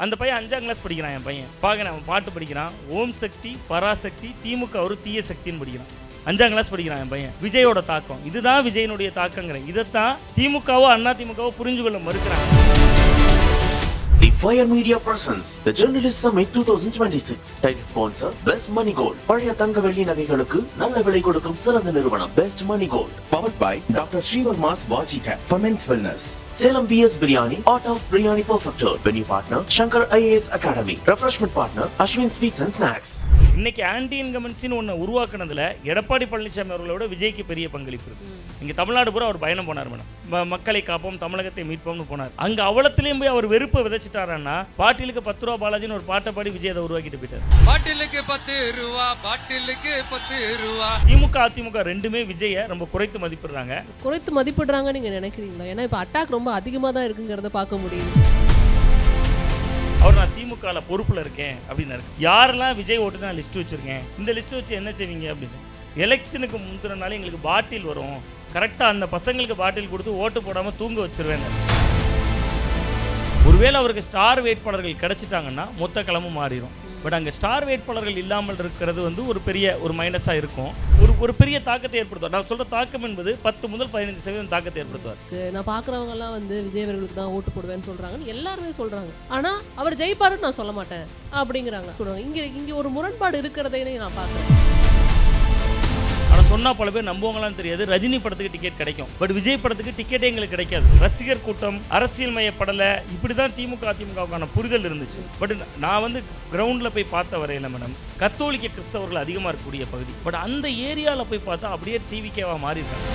அந்த பையன் 5ஆம் கிளாஸ் படிக்கிறான். என் பையன் பார்க்குறேன், அவன் பாட்டு படிக்கிறான். ஓம் சக்தி பராசக்தி திமுக ஒரு தீய சக்தின்னு படிக்கிறான். 5ஆம் கிளாஸ் படிக்கிறான் என் பையன். விஜயோட தாக்கம் இதுதான், விஜயனுடைய தாக்கங்கிறேன். இதைத்தான் திமுகவோ அண்ணா திமுகவோ புரிஞ்சு கொள்ள மறுக்கிறாங்க. The Fire Media presents the Journalist Summit 2026. Title sponsor Best Money Gold. பழைய தங்க வெள்ளி நகைகளுக்கு நல்ல விலை கொடுக்கும் சிறந்த நிறுவனம் Best Money Gold. Powered by Dr. Srivarma's Vajika for Men's Wellness. Salem VS Biryani, Art of Biryani Perfector. Venue partner Shankar IAS Academy. Refreshment partner Ashwin Sweets and Snacks. இன்னைக்கு ஆன்டி இன்கமன்சின்னு ஒன்று உருவாக்குனதுல எடப்பாடி பழனிசாமி அவர்களோட விஜய்க்கு பெரிய பங்களிப்பு இருக்கு. இங்கே தமிழ்நாடு பூரா அவர் பயணம் போனார் மேடம். மக்களை காப்போம், தமிழகத்தை மீட்போம்னு போனார். அங்கே அவ்வளத்துலேயும் போய் அவர் வெறுப்பை விதைச்சிட்டாருன்னா, பாட்டிலுக்கு 10 ரூபா பாலாஜின்னு ஒரு பாட்டை பாடி விஜய் அதை உருவாக்கிட்டு போயிட்டார். பாட்டிலுக்கு 10 ரூபா, பாட்டிலுக்கு 10 ரூபா. திமுக அதிமுக ரெண்டுமே விஜயை ரொம்ப குறைத்து மதிப்பிடுறாங்க. குறைத்து மதிப்பிடுறாங்க நீங்க நினைக்கிறீங்களா? ஏன்னா இப்போ அட்டாக் ரொம்ப அதிகமாக தான் இருக்குங்கிறத பார்க்க முடியுது. அவர் நான் திமுகவில் பொறுப்பில் இருக்கேன் அப்படின்னாரு. யாரெல்லாம் விஜய் ஓட்டு நான் லிஸ்ட் வச்சுருக்கேன், இந்த லிஸ்ட் வச்சு என்ன செய்வீங்க அப்படின்னு. எலெக்ஷனுக்கு முந்தின நாள் எங்களுக்கு பாட்டில் வரும், கரெக்டாக அந்த பசங்களுக்கு பாட்டில் கொடுத்து ஓட்டு போடாமல் தூங்க வச்சிருவேன். ஒருவேளை அவருக்கு ஸ்டார் வேட்பாளர்கள் கிடைச்சிட்டாங்கன்னா மொத்த களமும் மாறிடும். பட் அங்கே ஸ்டார் வேட்பாளர்கள் இல்லாமல் இருக்கிறது ஒரு பெரிய ஒரு மைனஸாக இருக்கும். ஒரு பெரிய தாக்கத்தை ஏற்படுத்துவார். நான் சொல்கிற தாக்கம் என்பது 10 முதல் 15% தாக்கத்தை ஏற்படுத்துவார். நான் பார்க்குறவங்கலாம் விஜய் அவர்களுக்கு தான் ஓட்டு போடுவேன்னு சொல்கிறாங்கன்னு எல்லாருமே சொல்கிறாங்க. ஆனால் அவர் ஜெயிப்பாருன்னு நான் சொல்ல மாட்டேன் அப்படிங்கிறாங்க, சொல்கிறாங்க. இங்கே ஒரு முரண்பாடு இருக்கிறதையே நான் பார்க்குறேன். ஆனால் சொன்னால் பல பேர் நம்புவாங்களான்னு தெரியாது. ரஜினி படத்துக்கு டிக்கெட் கிடைக்கும், பட் விஜய் படத்துக்கு டிக்கெட்டே எங்களுக்கு கிடைக்காது. ரசிகர் கூட்டம் அரசியல் மயப்படலை, இப்படி தான் திமுக அதிமுகவுக்கான புரிதல் இருந்துச்சு. பட் நான் கிரவுண்டில் போய் பார்த்த வரையில் மேடம், கத்தோலிக்க கிறிஸ்தவர்கள் அதிகமாக இருக்கக்கூடிய பகுதி. பட் அந்த ஏரியாவில் போய் பார்த்தா அப்படியே டிவிக்கேவாக மாறிடுறாங்க.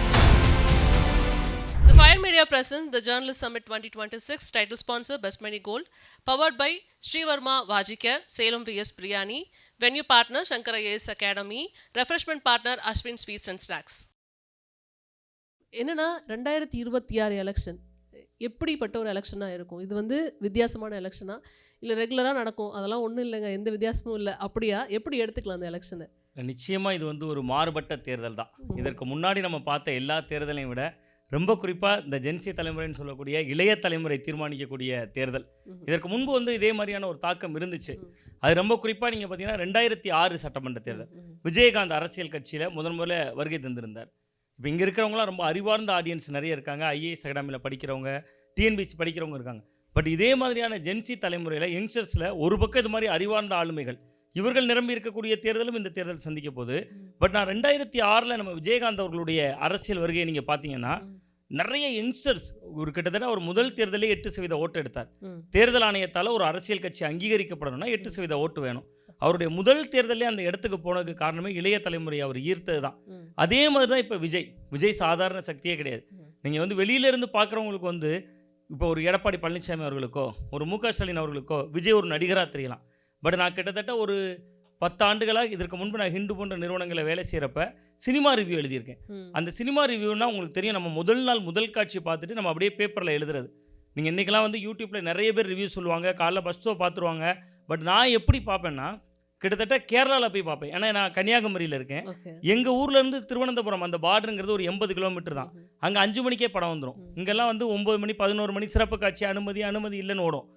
The Fire Media presents the Journalist Summit 2026. Title sponsor Best Money Gold. Powered by Srivarma Vajika, Salem VS Biryani. Venue partner Shankar IAS Academy. Refreshment partner Ashwin Sweets and Snacks. என்னன்னா 2026 election எப்படிப்பட்ட ஒரு எலெக்ஷனாக இருக்கும்? இது வித்தியாசமான எலெக்ஷனா இல்லை ரெகுலராக நடக்கும்? அதெல்லாம் ஒன்றும் இல்லைங்க, எந்த வித்தியாசமும் இல்லை. அப்படியா? எப்படி எடுத்துக்கலாம் அந்த எலெக்ஷனை? நிச்சயமாக இது ஒரு மாறுபட்ட தேர்தல் தான். இதற்கு முன்னாடி நம்ம பார்த்த எல்லா தேர்தலையும் விட ரொம்ப குறிப்பாக இந்த ஜென்சி தலைமுறைன்னு சொல்லக்கூடிய இளைய தலைமுறை தீர்மானிக்கக்கூடிய தேர்தல். இதற்கு முன்பு இதே மாதிரியான ஒரு தாக்கம் இருந்துச்சு. அது ரொம்ப குறிப்பாக நீங்கள் பார்த்தீங்கன்னா 2006 சட்டமன்ற தேர்தல், விஜயகாந்த் அரசியல் கட்சியில் முதல்ல வருகை தந்திருந்தார். இப்போ இங்கே இருக்கிறவங்களாம் ரொம்ப அறிவார்ந்த ஆடியன்ஸ் நிறைய இருக்காங்க. ஐஏஎஸ் அகாடமியில் படிக்கிறவங்க, டிஎன்பிசி படிக்கிறவங்க இருக்காங்க. பட் இதே மாதிரியான ஜென்சி தலைமுறையில் யங்ஸ்டர்ஸில் ஒரு பக்கம் இது மாதிரி அறிவார்ந்த ஆளுமைகள் இவர்கள் நிரம்பி இருக்கக்கூடிய தேர்தலும் இந்த தேர்தல் சந்திக்க போகுது. பட் நான் 2006 நம்ம விஜயகாந்த் அவர்களுடைய அரசியல் வருகையை நீங்கள் பார்த்தீங்கன்னா, நிறைய யங்ஸ்டர்ஸ் கிட்டத்தட்ட ஒரு முதல் தேர்தலே 8% ஓட்டு எடுத்தார். தேர்தல் ஆணையத்தால் ஒரு அரசியல் கட்சி அங்கீகரிக்கப்படணும்னா 8% ஓட்டு வேணும். அவருடைய முதல் தேர்தலே அந்த இடத்துக்கு போனதுக்கு காரணமே இளைய தலைமுறை அவர் ஈர்த்தது தான். அதே மாதிரி தான் இப்போ விஜய் சாதாரண சக்தியே கிடையாது. நீங்கள் வெளியிலேருந்து பார்க்குறவங்களுக்கு இப்போ ஒரு எடப்பாடி பழனிசாமி அவர்களுக்கோ ஒரு மு க ஸ்டாலின் அவர்களுக்கோ விஜய் ஒரு நடிகராக தெரியலாம். பட் நான் கிட்டத்தட்ட ஒரு 10 ஆண்டுகளாக இதற்கு முன்பு நான் ஹிண்டு போன்ற நிறுவனங்களை வேலை செய்கிறப்ப சினிமா ரிவ்யூ எழுதியிருக்கேன். அந்த சினிமா ரிவ்யூனா உங்களுக்கு தெரியும், நம்ம முதல் நாள் முதல் காட்சி பார்த்துட்டு நம்ம அப்படியே பேப்பரில் எழுதுறது. நீங்கள் இன்றைக்கெல்லாம் யூடியூப்பில் நிறைய பேர் ரிவ்யூ சொல்லுவாங்க, காலைல ஃபஸ்ட் ஷோ பார்த்துருவாங்க. பட் நான் எப்படி பார்ப்பேன்னா, கிட்டத்தட்ட கேரளாவில் போய் பார்ப்பேன். ஏன்னா நான் கன்னியாகுமரியில் இருக்கேன். எங்கள் ஊர்லேருந்து திருவனந்தபுரம் அந்த பார்டருங்கிறது ஒரு 80 கிலோமீட்டர் தான். அங்கே 5 மணிக்கே படம் வந்துடும். இங்கெல்லாம் 9 மணி 11 மணி சிறப்பு காட்சி அனுமதி இல்லைன்னு ஓடும்.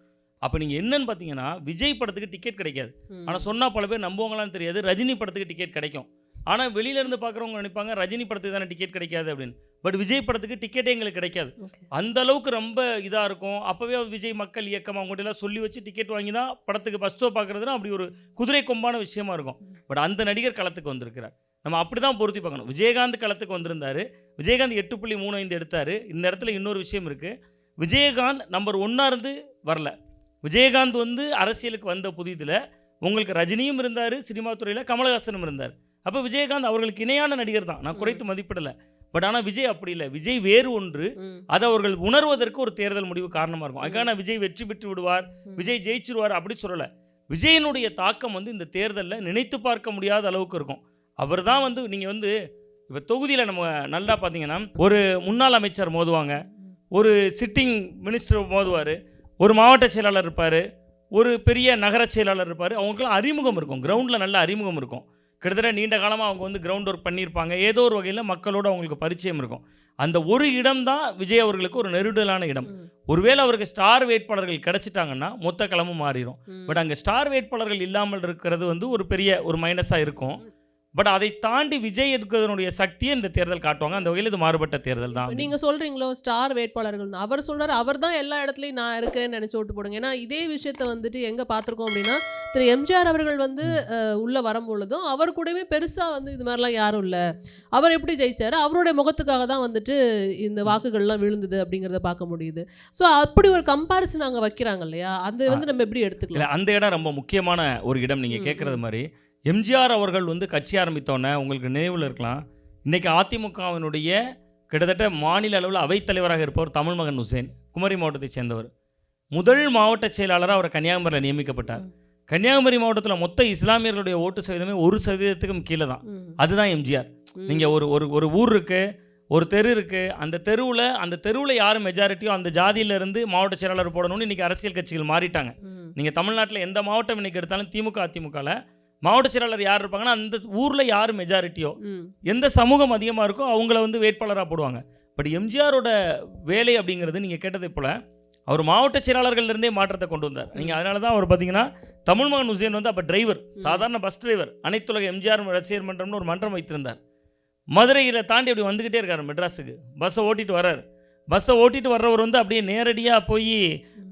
அப்போ நீங்கள் என்னன்னு பார்த்தீங்கன்னா, விஜய் படத்துக்கு டிக்கெட் கிடைக்காது. ஆனால் சொன்னால் பல பேர் நம்புவாங்களான்னு தெரியாது. ரஜினி படத்துக்கு டிக்கெட் கிடைக்கும். ஆனால் வெளியிலேருந்து பார்க்குறவங்க நினைப்பாங்க ரஜினி படத்துக்கு தானே டிக்கெட் கிடைக்காது அப்படின்னு. பட் விஜய் படத்துக்கு டிக்கெட்டே எங்களுக்கு கிடைக்காது. அந்த அளவுக்கு ரொம்ப இதாக இருக்கும். அப்போவே விஜய் மக்கள் இயக்கம் அவங்கள்ட்டெல்லாம் சொல்லி வச்சு டிக்கெட் வாங்கி தான் படத்துக்கு ஃபஸ்ட் ஷோ பார்க்குறதுனா அப்படி ஒரு குதிரை கொம்பான விஷயமா இருக்கும். பட் அந்த நடிகர் களத்துக்கு வந்திருக்கிறார். நம்ம அப்படி தான் பொருத்தி பார்க்கணும். விஜயகாந்த் களத்துக்கு வந்திருந்தார். விஜயகாந்த் 8.35 எடுத்தார். இந்த இடத்துல இன்னொரு விஷயம் இருக்குது. விஜயகாந்த் நம்பர் 1 இருந்து வரல. விஜயகாந்த் அரசியலுக்கு வந்த புதிதில் உங்களுக்கு ரஜினியும் இருந்தார், சினிமா துறையில் கமலஹாசனும் இருந்தார். அப்போ விஜயகாந்த் அவர்களுக்கு இணையான நடிகர் தான், நான் குறைத்து மதிப்பிடலை. பட் ஆனால் விஜய் அப்படி இல்லை. விஜய் வேறு ஒன்று. அதை அவர்கள் உணர்வதற்கு ஒரு தேர்தல் முடிவு காரணமாக இருக்கும். அதுக்காக விஜய் வெற்றி பெற்று விடுவார், விஜய் ஜெயிச்சிருவார் அப்படி சொல்லலை. விஜயனுடைய தாக்கம் இந்த தேர்தலில் நினைத்து பார்க்க முடியாத அளவுக்கு இருக்கும். அவர் தான் நீங்கள் இப்போ தொகுதியில் நம்ம நல்லா பார்த்தீங்கன்னா, ஒரு முன்னாள் அமைச்சர் மோதுவாங்க, ஒரு சிட்டிங் மினிஸ்டர் மோதுவார், ஒரு மாவட்ட செயலாளர் இருப்பார், ஒரு பெரிய நகர செயலாளர் இருப்பார். அவங்களுக்குலாம் அறிமுகம் இருக்கும், கிரவுண்டில் நல்ல அறிமுகம் இருக்கும். கிட்டத்தட்ட நீண்ட காலமாக அவங்க வந்து கிரவுண்ட் ஒர்க் பண்ணியிருப்பாங்க. ஏதோ ஒரு வகையில் மக்களோடு அவங்களுக்கு பரிச்சயம் இருக்கும். அந்த ஒரு இடம் தான் விஜய் அவர்களுக்கு ஒரு நெருடலான இடம். ஒருவேளை அவருக்கு ஸ்டார் வேட்பாளர்கள் கிடைச்சிட்டாங்கன்னா மொத்த களமும் மாறிடும். பட் அங்கே ஸ்டார் வேட்பாளர்கள் இல்லாமல் இருக்கிறது வந்து ஒரு பெரிய ஒரு மைனஸாக இருக்கும். பட் அதை தாண்டி விஜய் இருக்கிறதனுடைய சக்தியை இந்த தேர்தல் காட்டுவாங்க. அந்த வகையில் இது மாறுபட்ட தேர்தல் தான். நீங்க சொல்றீங்களோ ஸ்டார் வேட்பாளர்கள், அவர் சொல்றாரு அவர் தான் எல்லா இடத்துலையும் நான் இருக்கிறேன்னு நினைச்சு ஓட்டு போடுங்க. ஏன்னா இதே விஷயத்த வந்துட்டு எங்க பார்த்துருக்கோம் அப்படின்னா, திரு எம்ஜிஆர் அவர்கள் வந்து உள்ள வரும்பொழுதும் அவர் கூடவே பெருசா வந்து இது மாதிரிலாம் யாரும் இல்லை, அவர் எப்படி ஜெயிச்சாரு, அவருடைய முகத்துக்காக தான் வந்துட்டு இந்த வாக்குகள்லாம் விழுந்தது அப்படிங்கிறத பார்க்க முடியுது. ஸோ அப்படி ஒரு கம்பாரிசன் அங்கே வைக்கிறாங்க இல்லையா, அது வந்து நம்ம எப்படி எடுத்துக்கலாம்? அந்த இடம் ரொம்ப முக்கியமான ஒரு இடம். நீங்கள் கேட்குறது மாதிரி எம்ஜிஆர் அவர்கள் வந்து கட்சி ஆரம்பித்தோன்னே உங்களுக்கு நினைவில் இருக்கலாம், இன்றைக்கி அதிமுகவினுடைய கிட்டத்தட்ட மாநில அளவில் அவைத்தலைவராக இருப்பவர் தமிழ் மகன் ஹுசேன், குமரி மாவட்டத்தை சேர்ந்தவர். முதல் மாவட்ட செயலாளராக அவர் கன்னியாகுமரியில் நியமிக்கப்பட்டார். கன்னியாகுமரி மாவட்டத்தில் மொத்த இஸ்லாமியர்களுடைய ஓட்டு சதவீதமே 1% கீழே தான். அதுதான் எம்ஜிஆர். நீங்கள் ஒரு ஊர் இருக்குது, ஒரு தெரு இருக்குது, அந்த தெருவில் யார் மெஜாரிட்டியோ அந்த ஜாதியிலேருந்து மாவட்ட செயலாளர் போடணும்னு இன்றைக்கி அரசியல் கட்சிகள் மாறிட்டாங்க. நீங்கள் தமிழ்நாட்டில் எந்த மாவட்டம் இன்றைக்கி எடுத்தாலும் திமுக அதிமுகவில் மாவட்ட செயலாளர் யார் இருப்பாங்கன்னா அந்த ஊரில் யார் மெஜாரிட்டியோ, எந்த சமூகம் அதிகமாக இருக்கோ அவங்கள வந்து வேட்பாளராக போடுவாங்க. பட் எம்ஜிஆரோட வேலை அப்படிங்கிறது நீங்கள் கேட்டதை போல் அவர் மாவட்ட செயலாளர்கள்லேருந்தே மாற்றத்தை கொண்டு வந்தார். நீங்கள் அதனால தான் அவர் பார்த்தீங்கன்னா தமிழ் மகன் ஹுசேன் வந்து அப்போ டிரைவர், சாதாரண பஸ் டிரைவர், அனைத்துலக எம்ஜிஆர் ரசிகர் மன்றம்னு ஒரு மன்றம் வைத்திருந்தார். மதுரையில் தாண்டி அப்படி வந்துக்கிட்டே இருக்கார் மெட்ராஸுக்கு, பஸ்ஸை ஓட்டிகிட்டு வர்றார். பஸ்ஸை ஓட்டிகிட்டு வர்றவர் வந்து அப்படியே நேரடியாக போய்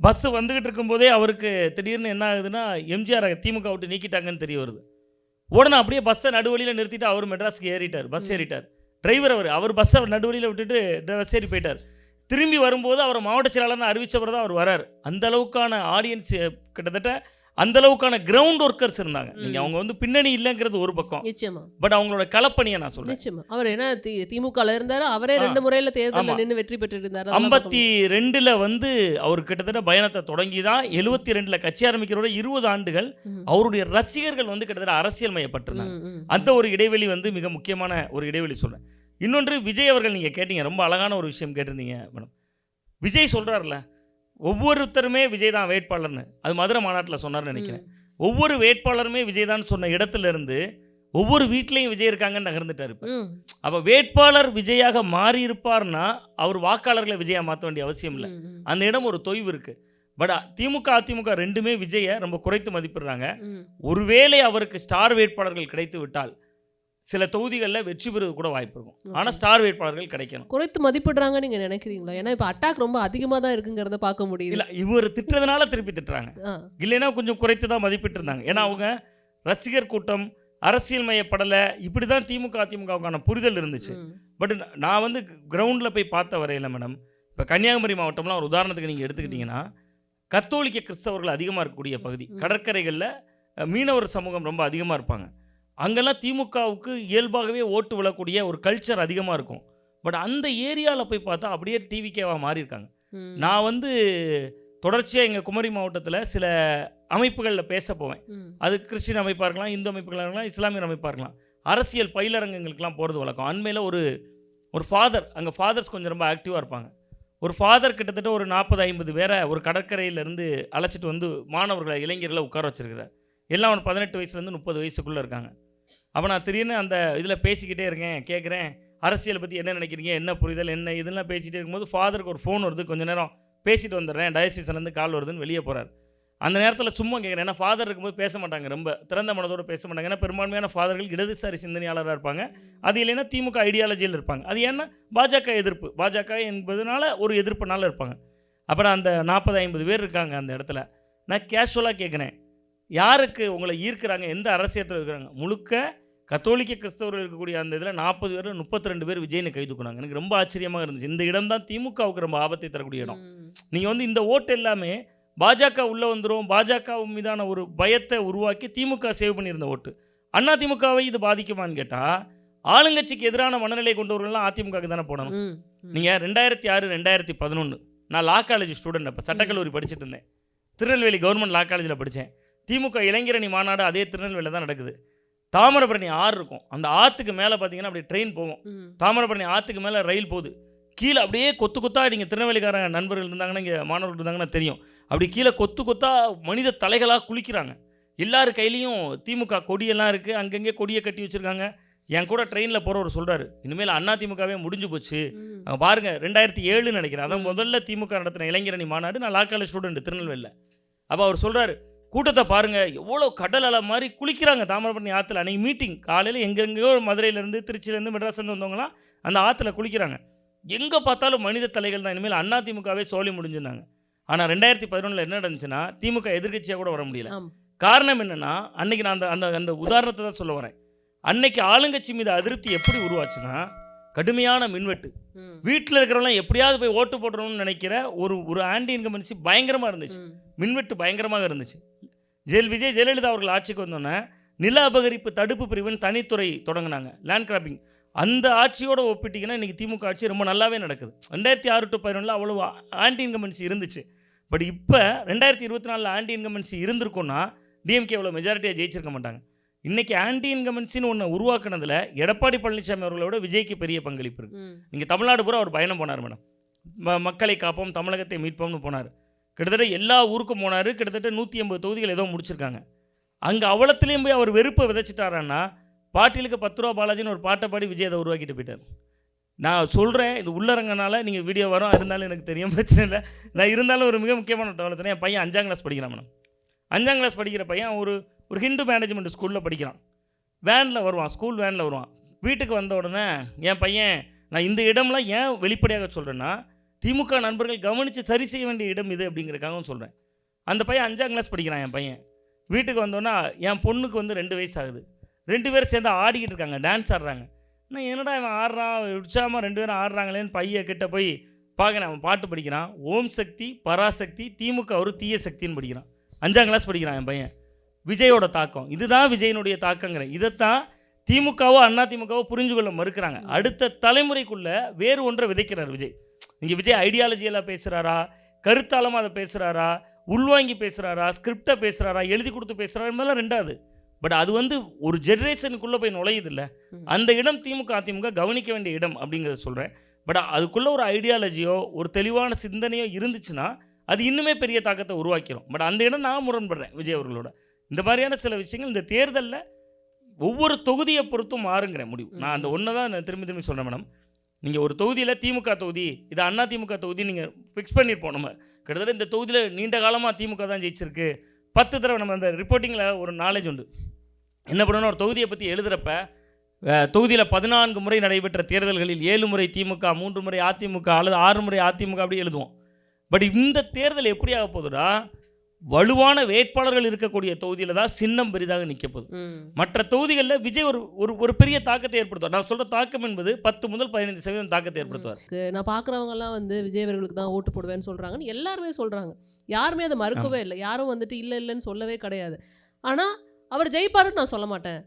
பஸ்ஸு வந்துக்கிட்டு இருக்கும்போதே அவருக்கு திடீர்னு என்ன ஆகுதுன்னா எம்ஜிஆர் திமுக விட்டு நீக்கிட்டாங்கன்னு தெரிய வருது. உடனே அப்படியே பஸ்ஸை நடுவழியில் நிறுத்திட்டு அவர் மெட்ராஸுக்கு ஏறிட்டார், பஸ் ஏறிட்டார். டிரைவர் அவர் பஸ்ஸை நடுவழியில் விட்டுட்டு பஸ் ஏறி போயிட்டார். திரும்பி வரும்போது அவர் மாவட்ட செயலாளர்னு அறிவிச்சவர் தான் அவர் வரார். அந்த அளவுக்கான ஆடியன்ஸ், கிட்டத்தட்ட அந்த அளவுக்கான கிரவுண்ட் ஒர்க்கர்ஸ் இருந்தாங்க. நீங்கள் அவங்க வந்து பின்னணி இல்லைங்கிறது ஒரு பக்கம், நிச்சயமா. பட் அவங்களோட களப்பணியை நான் சொல்றேன். நிச்சயமா அவர் என்ன திமுகல இருந்தாரு, அவரே 2 முறையில் தேர்தலில் நின்று வெற்றி பெற்று இருந்தார். 52 வந்து அவர் கிட்டத்தட்ட பயணத்தை தொடங்கி தான் 72 கட்சி ஆரம்பிக்கிறோட 20 ஆண்டுகள் அவருடைய ரசிகர்கள் வந்து கிட்டத்தட்ட அரசியல் மயப்பட்டிருந்தாங்க. அந்த ஒரு இடைவெளி வந்து மிக முக்கியமான ஒரு இடைவெளி சொல்றேன். இன்னொன்று விஜய் அவர்கள், நீங்கள் கேட்டீங்க, ரொம்ப அழகான ஒரு விஷயம் கேட்டிருந்தீங்க மேடம். விஜய் சொல்றாருல ஒவ்வொருத்தருமே விஜய் தான் வேட்பாளர்னு, அது மதுரை மாநாட்டில் சொன்னார்னு நினைக்கிறேன். ஒவ்வொரு வேட்பாளருமே விஜய் தான் சொன்ன இடத்துல இருந்து ஒவ்வொரு வீட்லேயும் விஜய் இருக்காங்கன்னு நகர்ந்துட்டார். அப்போ வேட்பாளர் விஜயாக மாறி இருப்பார்னா அவர் வாக்காளர்களை விஜயா மாற்ற வேண்டிய அவசியம் இல்லை. அந்த இடம் ஒரு தொய்வு இருக்குது. பட் திமுக அதிமுக ரெண்டுமே விஜயை ரொம்ப குறைத்து மதிப்பிடுறாங்க. ஒருவேளை அவருக்கு ஸ்டார் வேட்பாளர்கள் கிடைத்து விட்டால் சில தொகுதிகளில் வெற்றி பெறுவது கூட வாய்ப்பு இருக்கும். ஆனால் ஸ்டார் வேட்பாளர்கள் கிடைக்கணும். குறைத்து மதிப்பிடுறாங்க நீங்க நினைக்கிறீங்களா? ஏன்னா இப்போ அட்டாக் ரொம்ப அதிகமாக தான் இருக்குங்கிறத பார்க்க முடியுது. இல்லை, இவர் திட்டுறதுனால திருப்பி திட்டுறாங்க, இல்லைன்னா கொஞ்சம் குறைத்து தான் மதிப்பிட்டு இருந்தாங்க. ஏன்னா அவங்க ரசிகர் கூட்டம், அரசியல் மயப்படலை, இப்படி தான் திமுக அதிமுகவுக்கான புரிதல் இருந்துச்சு. பட் நான் வந்து கிரவுண்டில் போய் பார்த்த வரையில் மேடம், இப்போ கன்னியாகுமரி மாவட்டம்லாம் ஒரு உதாரணத்துக்கு நீங்கள் எடுத்துக்கிட்டிங்கன்னா கத்தோலிக்க கிறிஸ்தவர்கள் அதிகமாக இருக்கக்கூடிய பகுதி, கடற்கரைகளில் மீனவர் சமூகம் ரொம்ப அதிகமாக இருப்பாங்க. அங்கெல்லாம் திமுகவுக்கு இயல்பாகவே ஓட்டு விழக்கூடிய ஒரு கல்ச்சர் அதிகமாக இருக்கும். பட் அந்த ஏரியாவில் போய் பார்த்தா அப்படியே டிவிகேவாக மாறியிருக்காங்க. நான் வந்து தொடர்ச்சியாக எங்கள் குமரி மாவட்டத்தில் சில அமைப்புகளில் பேச போவேன். அது கிறிஸ்டின் அமைப்பாக இருக்கலாம், இந்து அமைப்புகளாக இருக்கலாம், இஸ்லாமிய அமைப்பாக இருக்கலாம். அரசியல் பயிலரங்கங்களுக்கெல்லாம் போகிறது வழக்கம். அண்மையில் ஒரு ஃபாதர், அங்கே ஃபாதர்ஸ் கொஞ்சம் ரொம்ப ஆக்டிவாக இருப்பாங்க. ஒரு ஃபாதர் கிட்டத்தட்ட ஒரு 40-50 பேரை ஒரு கடற்கரையிலேருந்து அழைச்சிட்டு வந்து மாணவர்களை, இளைஞர்களை உட்கார வச்சுருக்கிறார். எல்லாம் ஒரு 18 வயசுலேருந்து 30 வயசுக்குள்ளே இருக்காங்க. அப்போ நான் திடீர்னு அந்த இதில் பேசிக்கிட்டே இருக்கேன், கேட்குறேன் அரசியலை பற்றி என்ன நினைக்கிறீங்க, என்ன புரிதல், என்ன இதெல்லாம் பேசிகிட்டே இருக்கும்போது ஃபாதருக்கு ஒரு ஃபோன் வருது. கொஞ்சம் நேரம் பேசிட்டு வந்துடுறேன், டயசிஸ்லேருந்து கால் வருதுன்னு வெளியே போகிறார். அந்த நேரத்தில் சும்மா கேட்குறேன், ஏன்னா ஃபாதர் இருக்கும்போது பேச மாட்டாங்க, ரொம்ப திறந்த மனதோடு பேச மாட்டாங்க. ஏன்னா பெரும்பான்மையான ஃபாதர்கள் இடதுசாரி சிந்தனையாளராக இருப்பாங்க. அது இல்லைன்னா திமுக ஐடியாலஜியில் இருப்பாங்க. அது ஏன்னா பாஜக எதிர்ப்பு, பாஜக என்பதனால ஒரு எதிர்ப்புனால இருப்பாங்க. அப்புறம் அந்த 40-50 பேர் இருக்காங்க அந்த இடத்துல. நான் கேஷுவலாக கேட்குறேன், யாருக்கு உங்களை ஈர்க்கிறாங்க, எந்த அரசியத்தில் இருக்கிறாங்க? முழுக்க கத்தோலிக்க கிறிஸ்தவர்கள் இருக்கக்கூடிய அந்த இதில் 40 பேர் 32 பேர் விஜய்னு கை தூக்குனாங்க. எனக்கு ரொம்ப ஆச்சரியமாக இருந்துச்சு. இந்த இடம் தான் திமுகவுக்கு ரொம்ப ஆபத்தை தரக்கூடிய இடம். நீங்கள் வந்து இந்த ஓட்டு எல்லாமே பாஜக உள்ளே வந்துடும், பாஜக மீதான ஒரு பயத்தை உருவாக்கி திமுக சேவ் பண்ணியிருந்த ஓட்டு. அண்ணா திமுகவை இது பாதிக்குமான்னு கேட்டால், ஆளுங்கட்சிக்கு எதிரான மனநிலை கொண்டவர்கள்லாம் அதிமுகவுக்கு தானே போடணும். நீங்கள் 2006, 2011 நான் லா காலேஜ் ஸ்டூடெண்ட், அப்போ சட்டக்கல்லூரி படிச்சுட்டு இருந்தேன். திருநெல்வேலி கவர்மெண்ட் லா காலேஜில் படித்தேன். திமுக இளைஞரணி மாநாடு அதே திருநெல்வேலியில் தான் நடக்குது. தாமிரபரணி ஆறு இருக்கும், அந்த ஆற்றுக்கு மேலே பார்த்தீங்கன்னா அப்படியே ட்ரெயின் போகும். தாமிரபரணி ஆற்றுக்கு மேலே ரயில் போகுது. கீழே அப்படியே கொத்து கொத்தாக, நீங்கள் திருநெல்வேலிக்கார நண்பர்கள் இருந்தாங்கன்னா, இங்கே மாணவர்கள் இருந்தாங்கன்னா தெரியும், அப்படி கீழே கொத்து கொத்தாக மனித தலைகளாக குளிக்கிறாங்க. எல்லார் கையிலையும் திமுக கொடியெல்லாம் இருக்குது, அங்கங்கே கொடியை கட்டி வச்சுருக்காங்க. என் கூட ட்ரெயினில் போகிறவர் சொல்கிறாரு, இனிமேல் அண்ணா திமுகவே முடிஞ்சு போச்சு. அங்கே பாருங்கள் 2007 நினைக்கிறேன், அதான் முதல்ல திமுக நடத்தின இளைஞரணி மாநாடு. நான் லா காலேஜ் ஸ்டூடெண்ட் திருநெல்வேலியில். அப்போ அவர் சொல்கிறாரு, கூட்டத்தை பாருங்கள் எவ்வளோ கடல் அலை மாதிரி குளிக்கிறாங்க தாமிரபரணி ஆற்றுல. அன்றைக்கி மீட்டிங் காலையில் எங்கெங்கேயோ மதுரையிலேருந்து திருச்சியிலேருந்து மெட்ராஸ்லேருந்து வந்தவங்களாம் அந்த ஆற்றுல குளிக்கிறாங்க. எங்கே பார்த்தாலும் மனித தலைகள் தான். இனிமேல் அண்ணா திமுகவே சோழி முடிஞ்சுருந்தாங்க. ஆனால் 2011 என்ன நடந்துச்சுன்னா திமுக எதிர்கட்சியாக கூட வர முடியல. காரணம் என்னென்னா, அன்றைக்கி நான் அந்த அந்த அந்த உதாரணத்தை தான் சொல்ல வரேன். அன்னைக்கு ஆளுங்கட்சி மீது அதிருப்தி எப்படி உருவாச்சுன்னா, கடுமையான மின்வெட்டு. வீட்டில் இருக்கிறவங்களாம் எப்படியாவது போய் ஓட்டு போடணும்னு நினைக்கிற ஒரு ஆன்டி இன்கம்பன்சி பயங்கரமாக இருந்துச்சு. மின்வெட்டு பயங்கரமாக இருந்துச்சு. விஜய் ஜெயலலிதா அவர்கள் ஆட்சிக்கு வந்தோன்னே நில அபகரிப்பு தடுப்பு பிரிவுன்னு தனித்துறை தொடங்கினாங்க, லேண்ட் கிராப்பிங். அந்த ஆட்சியோடு ஒப்பிட்டிங்கன்னா இன்றைக்கி திமுக ஆட்சி ரொம்ப நல்லாவே நடக்குது. 2006 to 2011 அவ்வளோ ஆன்டி இன்கம்பன்சி இருந்துச்சு. பட் இப்போ 2024 ஆன்டி இன்கம்பன்சி இருந்திருக்குன்னா டிஎம்கே அவ்வளோ மெஜாரிட்டியாக ஜெயிச்சிருக்க மாட்டாங்க. இன்றைக்கி ஆன்டி இன்கம்பன்சின்னு ஒன்று உருவாக்குனதில் எடப்பாடி பழனிசாமி அவர்களோட விஜய்க்கு பெரிய பங்களிப்பு இருக்குது. நீங்கள் தமிழ்நாடு பூரா அவர் பயணம் போனார் மேடம். மக்களை காப்போம், தமிழகத்தை மீட்போம்னு போனார். கிட்டத்தட்ட எல்லா ஊருக்கும் போனார். கிட்டத்தட்ட 180 தொகுதிகள் ஏதோ முடிச்சிருக்காங்க. அங்கே அவ்வளோத்துலேயும் போய் அவர் வெறுப்பை விதைச்சிட்டாரான்னா, பாட்டிலுக்கு 10 ரூபா பாலாஜின்னு ஒரு பாட்டை பாடி விஜய் அதை உருவாக்கிட்டு போயிட்டார். நான் சொல்கிறேன், இது உள்ளரங்கனால நீங்கள் வீடியோ வரும், இருந்தாலும் எனக்கு தெரியும், பிரச்சனை இல்லை. நான் இருந்தாலும் ஒரு மிக முக்கியமான தகவல் சொன்னேன். என் பையன் 5ஆம் கிளாஸ் படிக்கிறான் மேடம். 5ஆம் கிளாஸ் படிக்கிற பையன் ஒரு ஹிந்து மேனேஜ்மெண்ட் ஸ்கூலில் படிக்கிறான். வேனில் வருவான், ஸ்கூல் வேனில் வருவான். வீட்டுக்கு வந்த உடனே என் பையன், நான் இந்த இடம்லாம் ஏன் வெளிப்படையாக சொல்கிறேன்னா, திமுக நண்பர்கள் கவனித்து சரி செய்ய வேண்டிய இடம் இது அப்படிங்கிறதுக்காகவும் சொல்கிறேன். அந்த பையன் 5ஆம் கிளாஸ் படிக்கிறான். என் பையன் வீட்டுக்கு வந்தோன்னா, என் பொண்ணுக்கு 2 வயசு ஆகுது. 2 பேரும் சேர்ந்து ஆடிக்கிட்டு இருக்காங்க, டான்ஸ் ஆடுறாங்க. நான் என்னடா இவன் ஆடுறான், உற்சாகமாக 2 பேரும் ஆடுறாங்களேன்னு பையன் கிட்ட போய் பார்க்குறேன். அவன் பாட்டு படிக்கிறான், ஓம் சக்தி பராசக்தி திமுக ஒரு தீய சக்தின்னு படிக்கிறான். 5ஆம் கிளாஸ் படிக்கிறான் என் பையன். விஜயோட தாக்கம் இதுதான், விஜயனுடைய தாக்கங்கிறேன். இதைத்தான் திமுகவோ அண்ணா திமுகவோ புரிஞ்சு கொள்ள மறுக்கிறாங்க. அடுத்த தலைமுறைக்குள்ளே வேறு ஒன்றை விதைக்கிறார் விஜய். இங்கே விஜய் ஐடியாலஜியெல்லாம் பேசுகிறாரா, கருத்தாளமாக அதை பேசுகிறாரா, உள்வாங்கி பேசுகிறாரா, ஸ்கிரிப்டை பேசுகிறாரா, எழுதி கொடுத்து பேசுகிறாரா, மாதிரிலாம் ரெண்டாவது. பட் அது ஒரு ஜெனரேஷனுக்குள்ளே போய் நுழையுதில்ல. அந்த இடம் திமுக அதிமுக கவனிக்க வேண்டிய இடம் அப்படிங்கிறத சொல்கிறேன். பட் அதுக்குள்ளே ஒரு ஐடியாலஜியோ ஒரு தெளிவான சிந்தனையோ இருந்துச்சுன்னா அது இன்னுமே பெரிய தாக்கத்தை உருவாக்கிடும். பட் அந்த இடம் நான் முரண்படுறேன் விஜய் அவர்களோட. இந்த மாதிரியான சில விஷயங்கள் இந்த தேர்தலில் ஒவ்வொரு தொகுதியை பொறுத்தும் மாறுங்கிற முடிவு. நான் அந்த ஒன்று தான் நான் திரும்பி சொல்கிறேன் மேடம். நீங்கள் ஒரு தொகுதியில் திமுக தொகுதி, இது அண்ணா திமுக தொகுதி நீங்கள் ஃபிக்ஸ் பண்ணியிருப்போம். நம்ம கிட்டத்தட்ட இந்த தொகுதியில் நீண்ட காலமாக திமுக தான் ஜெயிச்சிருக்கு. 10 தடவை நம்ம அந்த ரிப்போர்ட்டிங்கில் ஒரு நாலேஜ் உண்டு. என்ன பண்ணணும், ஒரு தொகுதியை பற்றி எழுதுகிறப்ப தொகுதியில் 14 முறை நடைபெற்ற தேர்தல்களில் 7 முறை திமுக, 3 முறை அதிமுக அல்லது 6 முறை அதிமுக அப்படி எழுதுவோம். பட் இந்த தேர்தல் எப்படி ஆக போகுதுன்னா, வலுவான வேட்பாளர்கள் இருக்கக்கூடிய தொகுதியில் தான் சின்னம் பெரிதாக நிற்க போகுது. மற்ற தொகுதிகளில் விஜய் ஒரு பெரிய தாக்கத்தை ஏற்படுத்துவார். நான் சொல்கிற தாக்கம் என்பது 10 முதல் 15% தாக்கத்தை ஏற்படுத்துவார். நான் பார்க்குறவங்கலாம் விஜய் அவர்களுக்கு தான் ஓட்டு போடுவேன்னு சொல்கிறாங்கன்னு எல்லாருமே சொல்கிறாங்க. யாருமே அதை மறுக்கவே இல்லை. யாரும் இல்லைன்னு சொல்லவே கிடையாது. ஆனால் அவர் ஜெயிப்பாருன்னு நான் சொல்ல மாட்டேன்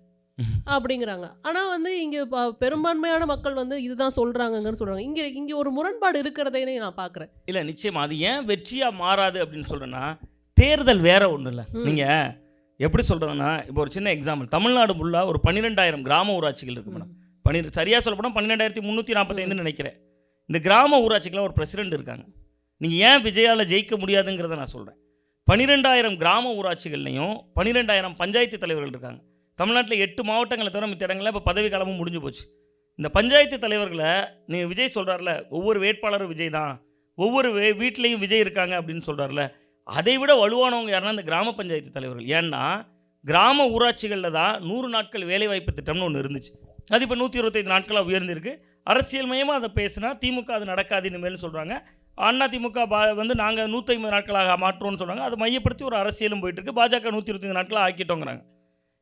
அப்படிங்கிறாங்க. ஆனால் இங்கே பெரும்பான்மையான மக்கள் இதுதான் சொல்கிறாங்கன்னு சொல்கிறாங்க. இங்கே ஒரு முரண்பாடு இருக்கிறதையே நான் பார்க்குறேன். இல்லை நிச்சயமாக அது ஏன் வெற்றியாக மாறாது அப்படின்னு சொல்கிறேன்னா, தேர்தல் வேற ஒன்றும் இல்லை. நீங்கள் எப்படி சொல்கிறதுன்னா, இப்போ ஒரு சின்ன எக்ஸாம்பிள், தமிழ்நாடு ஃபுல்லாக ஒரு 12,000 கிராம ஊராட்சிகள் இருக்குது மேடம். சரியாக சொல்லப்போனால் 12,345 நினைக்கிறேன். இந்த கிராம ஊராட்சிக்கெலாம் ஒரு பிரசிடெண்ட் இருக்காங்க. நீங்கள் ஏன் விஜயால் ஜெயிக்க முடியாதுங்கிறத நான் சொல்கிறேன். 12,000 கிராம ஊராட்சிகள்லையும் 12,000 பஞ்சாயத்து தலைவர்கள் இருக்காங்க. தமிழ்நாட்டில் 8 மாவட்டங்களை தவிர மித்த இடங்களில் இப்போ பதவி காலமும் முடிஞ்சு போச்சு. இந்த பஞ்சாயத்து தலைவர்களை நீங்கள் விஜய் சொல்கிறார்ல, ஒவ்வொரு வேட்பாளரும் விஜய் தான், ஒவ்வொரு வீட்லேயும் விஜய் இருக்காங்க அப்படின்னு சொல்கிறார்ல, அதை விட வலுவானவங்க யாருன்னா இந்த கிராம பஞ்சாயத்து தலைவர்கள். ஏன்னா கிராம ஊராட்சிகளில் தான் 100 நாட்கள் வேலைவாய்ப்பு திட்டம்னு ஒன்று இருந்துச்சு. அது இப்போ 125 நாட்களாக உயர்ந்திருக்கு. அரசியல் மயமாக அதை பேசினா திமுக அது நடக்காது இனிமேல்னு சொல்கிறாங்க. அண்ணா திமுக நாங்கள் 150 நாட்களாக மாற்றோம்னு சொல்கிறாங்க. அதை மையப்படுத்தி ஒரு அரசியலும் போயிட்டுருக்கு. பாஜக 125 நாட்களாக ஆக்கிட்டோங்கிறாங்க.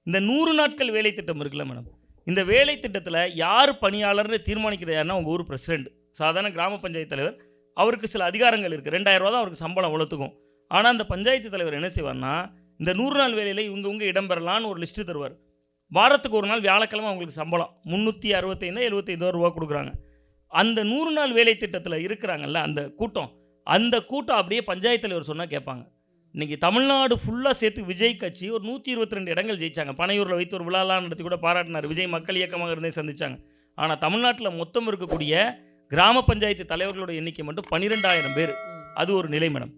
இந்த 100 நாட்கள் வேலை திட்டம் இருக்குல்ல மேடம், இந்த வேலை திட்டத்தில் யார் பணியாளர்னு தீர்மானிக்கிறது யாருன்னா உங்கள் ஊர் பிரசிடெண்ட், சாதாரண கிராம பஞ்சாயத்து தலைவர். அவருக்கு சில அதிகாரங்கள் இருக்குது. 2,000 ரூபா தான் அவருக்கு சம்பளம் வளர்த்துக்கும். ஆனால் அந்த பஞ்சாயத்து தலைவர் என்ன செய்வார்னா, இந்த 100 நாள் வேலையில் இவங்க இடம்பெறலான்னு ஒரு லிஸ்ட்டு தருவார். வாரத்துக்கு ஒரு நாள் வியாழக்கிழமை அவங்களுக்கு சம்பளம் 365 ரூபா கொடுக்குறாங்க. அந்த 100 நாள் வேலை திட்டத்தில் இருக்கிறாங்கல்ல அந்த கூட்டம் அப்படியே பஞ்சாயத்து தலைவர் சொன்னால் கேட்பாங்க. இன்றைக்கி தமிழ்நாடு ஃபுல்லாக சேர்த்து விஜய் கட்சி ஒரு 122 இடங்கள் ஜெயித்தாங்க. பனையூரில் வைத்து ஒரு விழாலாம் நடத்தி கூட பாராட்டினார். விஜய் மக்கள் இயக்கமாக இருந்தே சந்தித்தாங்க. ஆனால் தமிழ்நாட்டில் மொத்தம் இருக்கக்கூடிய கிராம பஞ்சாயத்து தலைவர்களோட எண்ணிக்கை மட்டும் 12,000 பேர். அது ஒரு நிலை மேடம்.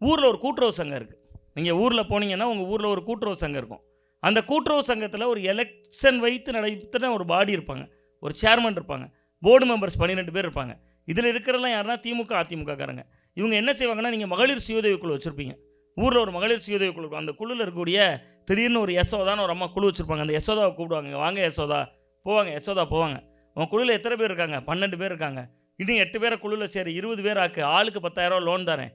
ஊரில் ஒரு கூட்டுறவு சங்கம் இருக்குது. நீங்கள் ஊரில் போனீங்கன்னா உங்கள் ஊரில் ஒரு கூட்டுறவு சங்கம் இருக்கும். அந்த கூட்டுறவு சங்கத்தில் ஒரு எலெக்ஷன் வைத்து நடத்தின ஒரு பாடி இருப்பாங்க, ஒரு சேர்மன் இருப்பாங்க, போர்டு மெம்பர்ஸ் 12 பேர் இருப்பாங்க. இதில் இருக்கிறதெல்லாம் யாருன்னா திமுக அதிமுகக்காரங்க. இவங்க என்ன செய்வாங்கன்னா, நீங்கள் மகளிர் சுயஉதவி குழு வச்சுருப்பீங்க, ஊரில் ஒரு மகளிர் சுயஉதவி குழு இருக்கும். அந்த குழுவில் இருக்கக்கூடிய திடீர்னு ஒரு யசோதான்னு ஒரு அம்மா குழு வச்சுருப்பாங்க. அந்த யசோதாவை கூப்பிடுவாங்க, வாங்க யசோதா போவாங்க. யசோதா போவாங்க. உங்கள் குழுவில் எத்தனை பேர் இருக்காங்க? 12 பேர் இருக்காங்க. இன்னும் 8 பேரை குழுவில் சரி 20 பேர் ஆக்கு, ஆளுக்கு 10,000 லோன் தரேன்.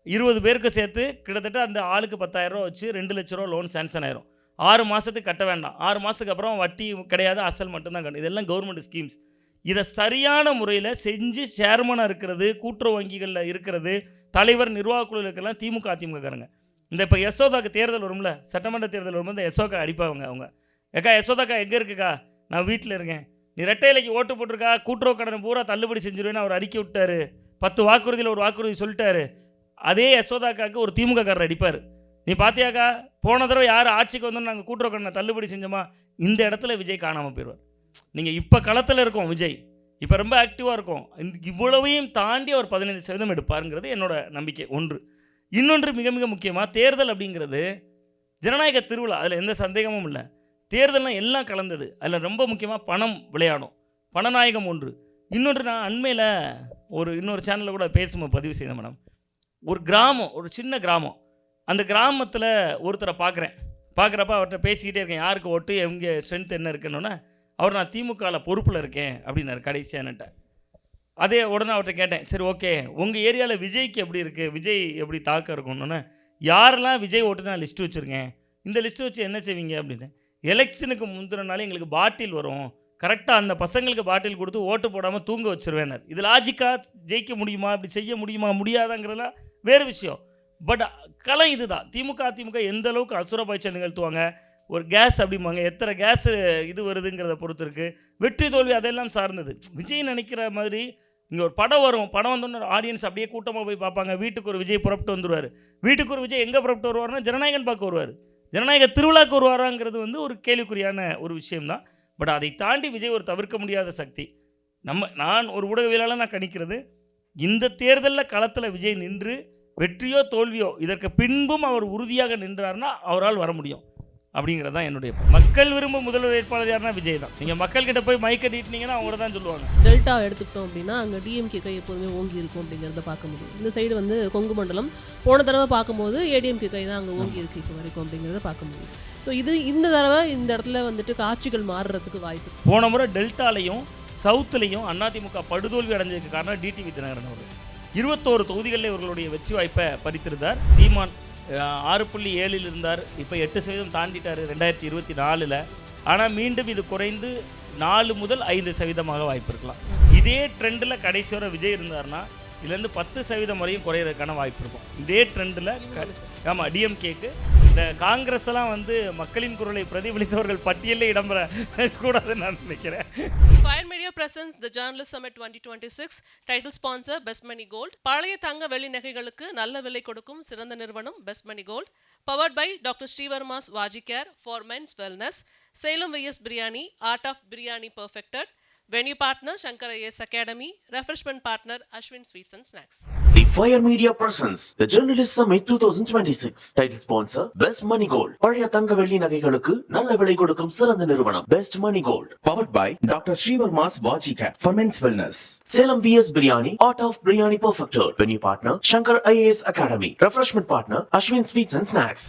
20 பேருக்கு சேர்த்து கிட்டத்தட்ட அந்த ஆளுக்கு 10,000 வச்சு 2 லட்ச ரூபா லோன் சேங்ஷன் ஆயிரும். 6 மாதத்துக்கு கட்ட வேண்டாம். 6 மாதத்துக்கு அப்புறம் வட்டி கிடையாது, அசல் மட்டும்தான் கட்டணும். இதெல்லாம் கவர்மெண்ட் ஸ்கீம்ஸ். இதை சரியான முறையில் செஞ்சு சேர்மனாக இருக்கிறது, கூட்டுறவு வங்கிகளில் இருக்கிறது, தலைவர் நிர்வாகக்குழுவில் இருக்கலாம் திமுக அதிமுகக்காரங்க. இந்த இப்போ யசோதாக்கு தேர்தல் வரும்ல, சட்டமன்ற தேர்தல் வரும்போது இந்த யசோதா அடிப்பாங்க. அவங்க ஏக்கா யசோதாக்கா எங்கே இருக்குக்கா? நான் வீட்டில் இருக்கேன். நீ ரெட்டை இலைக்கு ஓட்டு போட்டிருக்கா, கூட்டுறவு கடனை பூரா தள்ளுபடி செஞ்சுருவேன்னு அவர் அறிக்கை விட்டார். 10 வாக்குறுதியில் ஒரு வாக்குறுதி சொல்லிட்டாரு. அதே யசோதாக்காவுக்கு ஒரு திமுகக்காரர் அடிப்பார். நீ பார்த்தியாக்கா, போன தடவை யார் ஆட்சிக்கு வந்தோன்னு நாங்கள் கூட்டுறவு கடனை தள்ளுபடி செஞ்சோமா? இந்த இடத்துல விஜய் காணாமல் போயிடுவார். நீங்கள் இப்போ களத்தில் இருக்கோம், விஜய் இப்போ ரொம்ப ஆக்டிவாக இருக்கும். இவ்வளவையும் தாண்டி அவர் 15% எடுப்பாருங்கிறது என்னோட நம்பிக்கை. ஒன்று. இன்னொன்று மிக மிக முக்கியமாக, தேர்தல் அப்படிங்கிறது ஜனநாயக திருவிழா, அதில் எந்த சந்தேகமும் இல்லை. தேர்தல்லாம் எல்லாம் கலந்தது. அதில் ரொம்ப முக்கியமாக பணம் விளையாடும், பணநாயகம் ஒன்று. இன்னொன்று, நான் அண்மையில் இன்னொரு சேனலில் கூட பேசும்போது பதிவு செய்தேன் மேடம். ஒரு கிராமம், ஒரு சின்ன கிராமம், அந்த கிராமத்தில் ஒருத்தரை பார்க்குறப்ப அவர்கிட்ட பேசிக்கிட்டே இருக்கேன், யாருக்கு ஓட்டு, எங்கே ஸ்ட்ரென்த் என்ன இருக்குன்னொன்னே அவர் நான் திமுகவில் பொறுப்பில் இருக்கேன் அப்படின்னாரு கடைசியான்ட்ட. அதே உடனே அவர்கிட்ட கேட்டேன், சரி ஓகே உங்கள் ஏரியாவில் விஜய்க்கு எப்படி இருக்குது, விஜய் எப்படி தாக்கம் இருக்கும்னு. யாரெல்லாம் விஜய் ஓட்டுனா லிஸ்ட்டு வச்சுருக்கேன், இந்த லிஸ்ட்டு வச்சு என்ன செய்வீங்க அப்படின்னு. எலெக்ஷனுக்கு முந்தின நாள் எங்களுக்கு பாட்டில் வரும், கரெக்டாக அந்த பசங்களுக்கு பாட்டில் கொடுத்து ஓட்டு போடாமல் தூங்க வச்சுருவேனார். இது லாஜிக்காக ஜெயிக்க முடியுமா, இப்படி செய்ய முடியுமா, முடியாதாங்கிறதுலாம் வேறு விஷயம். பட் களம் இதுதான். திமுக எந்த அளவுக்கு அசுர பாய்ச்சல் நிகழ்த்துவாங்க, ஒரு கேஸ் அப்படிம்பாங்க, எத்தனை கேஸு இது வருதுங்கிறத பொறுத்து இருக்குது. வெற்றி தோல்வி அதெல்லாம் சார்ந்தது. விஜய் நினைக்கிற மாதிரி இங்கே ஒரு படம் வரும், படம் வந்தோன்னு ஆடியன்ஸ் அப்படியே கூட்டமாக போய் பார்ப்பாங்க. வீட்டுக்கு ஒரு விஜய் புறப்பட்டு வந்துடுவார். வீட்டுக்கு ஒரு விஜய் எங்கே புறப்பட்டு வருவார்னா ஜனநாயகன் பார்க்க வருவார். ஜனநாயக திருவிழாக்கு வருவாராங்கிறது ஒரு கேள்விக்குறியான ஒரு விஷயம்தான். பட் அதை தாண்டி விஜய் ஒரு தவிர்க்க முடியாத சக்தி. நான் ஒரு ஊடகவியலாளர் நான் கணிக்கிறது, இந்த தேர்தலில் களத்தில் விஜய் நின்று வெற்றியோ தோல்வியோ இதற்கு பின்பும் அவர் உறுதியாக நின்றார்னா அவரால் வர முடியும் அப்படிங்கிறது தான் என்னுடைய. மக்கள் விரும்பும் முதல்வர் வேட்பாளர் யாருன்னா விஜய் தான். நீங்கள் மக்கள்கிட்ட போய் மைக்கை நீட்டினீங்கன்னா அவங்க தான் சொல்லுவாங்க. டெல்டா எடுத்துக்கிட்டோம் அப்படின்னா அங்கே டிஎம்கே கை எப்போதுமே ஓங்கி இருக்கும் அப்படிங்கிறத பார்க்க முடியும். இந்த சைடு கொங்கு மண்டலம் போன தடவை பார்க்கும்போது ஏடிஎம்கே கை தான் அங்கே ஓங்கி இருக்கு இப்போ வரைக்கும் அப்படிங்கிறத பார்க்க முடியும். ஸோ இந்த தடவை இந்த இடத்துல காட்சிகள் மாறுறதுக்கு வாய்ப்பு. போன முறை டெல்டாலையும் சவுத்துலேயும் அதிமுக படுதோல்வி அடைஞ்சதுக்கு காரணம் டிடிவி தினகரன் அவர். 21 தொகுதிகளில் இவர்களுடைய வெற்றி வாய்ப்பை பறித்திருந்தார். சீமான் 6.7 இருந்தார், இப்போ 8% தாண்டிட்டார் 2024. ஆனால் மீண்டும் இது குறைந்து 4 முதல் 5% வாய்ப்பு இருக்கலாம். இதே ட்ரெண்டில் கடைசி வரை விஜய் இருந்தார்னா இதுலேருந்து 10% வரையும் குறையிறதுக்கான வாய்ப்பு இருக்கும். இதே ட்ரெண்டில் ஆமாம் டிஎம்கேக்கு இந்த காங்கிரஸ் எல்லாம் மக்களின் குரலை பிரதிபலித்தவர்கள் பட்டியலில் இடம்பெற கூடாதுன்னு நான் நினைக்கிறேன். Fire Media presents the Journalist Summit 2026 title sponsor Best Money Gold. பழைய தங்க வெள்ளி நகைகளுக்கு நல்ல விலை கொடுக்கும் சிறந்த நிறுவனம் Best Money Gold. Powered by doctor Srivarma's Vaaji care for men's wellness. Salem VS biryani, art of biryani perfected. Venue partner Shankar IAS Academy. Refreshment partner Ashwin Sweets and Snacks. The Fire Media presents the Journalist Summit 2026. Title sponsor Best Money Gold. பழைய தங்க வெள்ளி நகைகளுக்கு நல்ல விலை கொடுக்கும் சிறந்த நிறுவனம் Best Money Gold. Powered by Dr. Srivarma's Vaji Care for Men's Wellness. Salem VS Biryani, Art of Biryani Perfected. Venue partner Shankar IAS Academy. Refreshment partner Ashwin Sweets and Snacks.